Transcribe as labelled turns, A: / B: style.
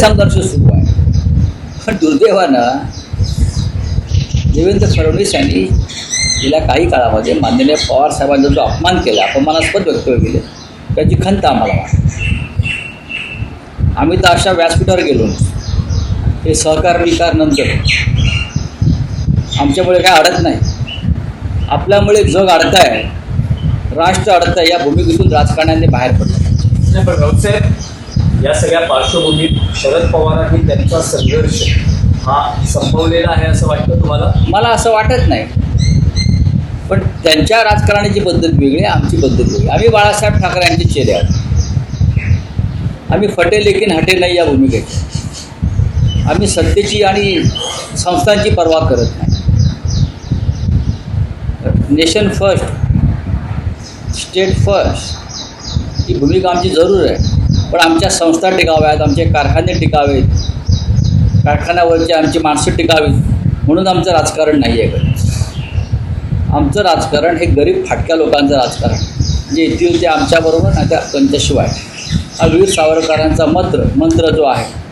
A: संघर्ष सुरू आहे. पण दुर्दैवानं देवेंद्र फडणवीस यांनी गेल्या काही काळामध्ये माननीय पवार साहेबांचा जो अपमान केला, अपमानास्पद वक्तव्य केले, त्याची खंत आम्हाला वाटते. आम्ही तर अशा व्यासपीठावर गेलो हे सहकार विकारनंतर आमच्यामुळे काय अडत नाही, आपल्यामुळे जग अडत आहे, राष्ट्र अडत आहे, या भूमिकेतून राजकारण्याने बाहेर पडलं
B: नाही. पण राऊतसाहेब, या सगळ्या पार्श्वभूमीत शरद पवारांनी त्यांचा संघर्ष हा संपवलेला आहे असं वाटतं तुम्हाला?
A: मला असं वाटत नाही. पण त्यांच्या राजकारणाची पद्धत वेगळी, आमची पद्धत वेगळी. आम्ही बाळासाहेब ठाकरे यांचे चेहरे आहोत. आम्ही फटे लेकिन हटे नाही या भूमिकेचे. आम्ही सत्तेची आणि संस्थांची पर्वा करत नाही. नेशन फर्स्ट, स्टेट फर्स्ट ही भूमिका आमची जरूर आहे. पण आमच्या संस्था टिकाव्यात, आमचे कारखाने टिकावेत, कारखान्यावरची आमची माणसं टिकावीत, म्हणून आमचं राजकारण नाही आहे. आमचं राजकारण हे गरीब फाटक्या लोकांचं राजकारण, जे येतील ते आमच्याबरोबर नाही त्या त्यांच्याशिवाय. हा वीर सावरकरांचा मंत्र जो आहे